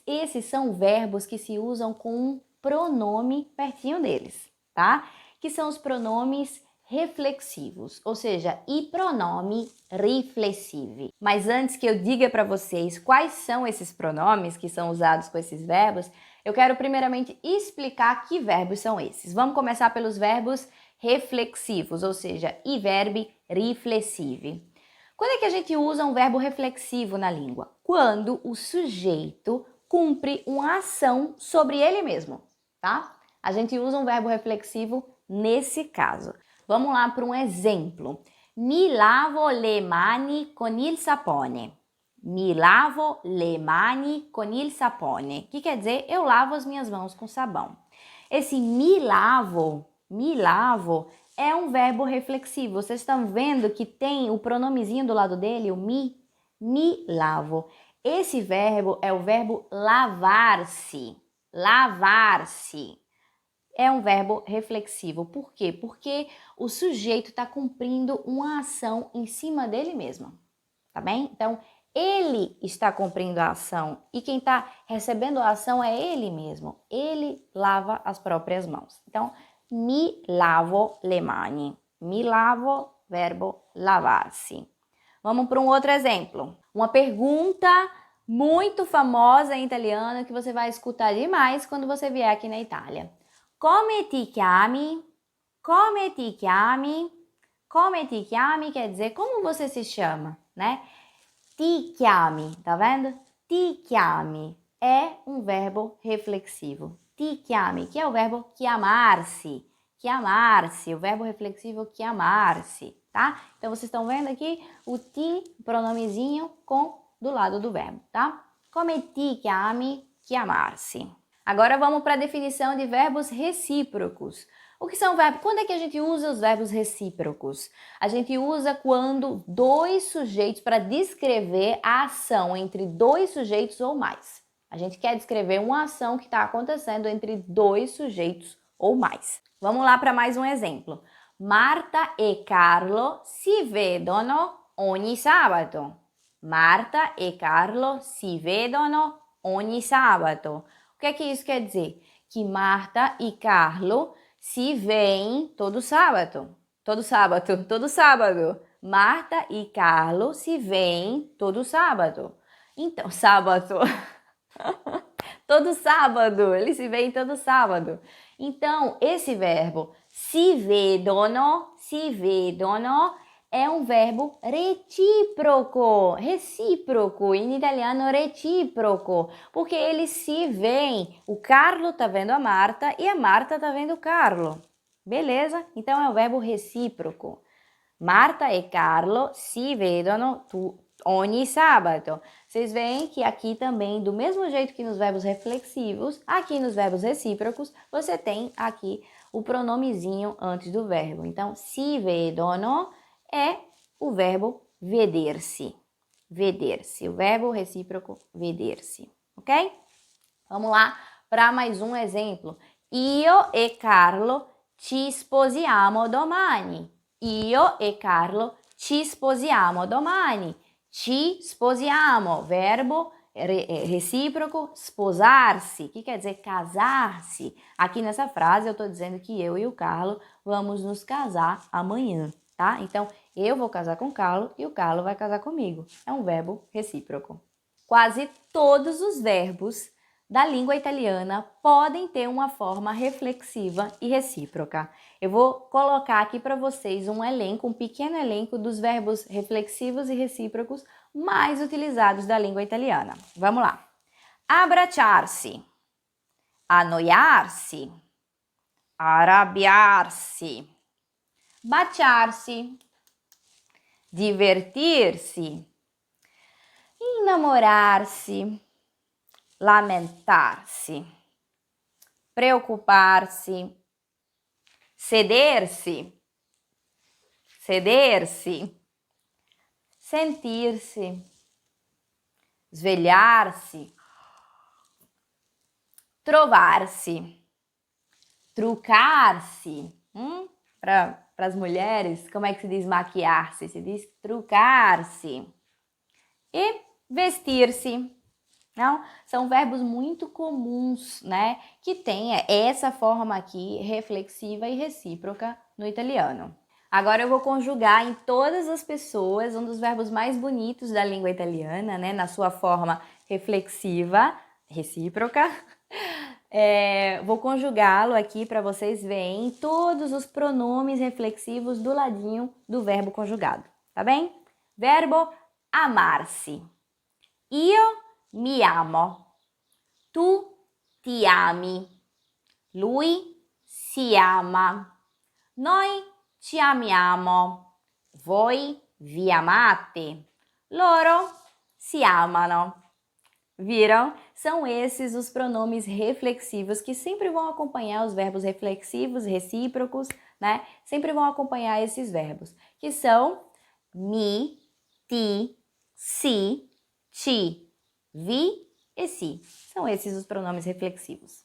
esses são verbos que se usam com um pronome pertinho deles, tá? Que são os pronomes reflexivos, ou seja, i pronomi riflessivi. Mas antes que eu diga para vocês quais são esses pronomes que são usados com esses verbos, eu quero primeiramente explicar que verbos são esses. Vamos começar pelos verbos reflexivos, ou seja, i verbi riflessivi. Quando é que a gente usa um verbo reflexivo na língua? Quando o sujeito cumpre uma ação sobre ele mesmo, tá? A gente usa um verbo reflexivo nesse caso. Vamos lá para um exemplo. Mi lavo le mani con il sapone. Mi lavo le mani con il sapone. Que quer dizer, eu lavo as minhas mãos com sabão. Esse mi lavo é um verbo reflexivo. Vocês estão vendo que tem o pronomezinho do lado dele, o mi lavo. Esse verbo é o verbo lavar-se. Lavar-se. É um verbo reflexivo. Por quê? Porque o sujeito está cumprindo uma ação em cima dele mesmo. Tá bem? Então, ele está cumprindo a ação e quem está recebendo a ação é ele mesmo. Ele lava as próprias mãos. Então, mi lavo le mani. Mi lavo, verbo lavar-se. Vamos para um outro exemplo. Uma pergunta muito famosa em italiano que você vai escutar demais quando você vier aqui na Itália. Come ti chiami? Come ti chiami? Come ti chiami quer dizer como você se chama, né? Ti chiami, tá vendo? Ti chiami é um verbo reflexivo. Ti chiami, que é o verbo chiamar-se. Chiamar-se, o verbo reflexivo chiamar-se, tá? Então, vocês estão vendo aqui o ti, pronomezinho, com do lado do verbo, tá? Come ti chiami, chiamar-se. Agora vamos para a definição de verbos recíprocos. O que são verbos? Quando é que a gente usa os verbos recíprocos? A gente usa quando dois sujeitos, para descrever a ação entre dois sujeitos ou mais. A gente quer descrever uma ação que está acontecendo entre dois sujeitos ou mais. Vamos lá para mais um exemplo. Marta e Carlo si vedono ogni sabato. Marta e Carlo si vedono ogni sabato. O que é que isso quer dizer? Que Marta e Carlo se veem todo sábado. Todo sábado, todo sábado. Marta e Carlo se veem todo sábado. Então, sábado. Todo sábado, eles se veem todo sábado. Então, esse verbo si vedono é um verbo recíproco, em italiano recíproco, porque eles se veem. O Carlo tá vendo a Marta e a Marta tá vendo o Carlo. Beleza? Então é um verbo recíproco. Marta e Carlo si vedono ogni sabato. Vocês veem que aqui também, do mesmo jeito que nos verbos reflexivos, aqui nos verbos recíprocos, você tem aqui o pronomezinho antes do verbo. Então, si vedono é o verbo veder-se. Veder-se, o verbo recíproco veder-se, ok? Vamos lá para mais um exemplo. Io e Carlo ci sposiamo domani. Io e Carlo ci sposiamo domani. Ci sposiamo, verbo recíproco, sposar-se, que quer dizer casar-se. Aqui nessa frase eu estou dizendo que eu e o Carlo vamos nos casar amanhã, tá? Então, eu vou casar com o Carlo e o Carlo vai casar comigo. É um verbo recíproco. Quase todos os verbos da língua italiana podem ter uma forma reflexiva e recíproca. Eu vou colocar aqui para vocês um pequeno elenco dos verbos reflexivos e recíprocos mais utilizados da língua italiana. Vamos lá. Abbracciarsi, annoiarsi, arrabbiarsi, baciarsi, divertir-se, innamorar-se, lamentar-se, preocupar-se, ceder-se, sentir-se, svegliar-se, trovar-se, trucar-se. Para as mulheres, como é que se diz maquiar-se? Se diz trucar-se. E vestir-se. Não, são verbos muito comuns, né? Que tem essa forma aqui, reflexiva e recíproca no italiano. Agora eu vou conjugar em todas as pessoas, um dos verbos mais bonitos da língua italiana, né? Na sua forma reflexiva, recíproca. Vou conjugá-lo aqui para vocês verem todos os pronomes reflexivos do ladinho do verbo conjugado, tá bem? Verbo amar-se. Io mi amo. Tu ti ami. Lui si ama. Noi ci amiamo. Voi vi amate. Loro si amano. Viram? São esses os pronomes reflexivos que sempre vão acompanhar os verbos reflexivos, recíprocos, né? Sempre vão acompanhar esses verbos, que são mi, ti, si, ti, vi e si. São esses os pronomes reflexivos.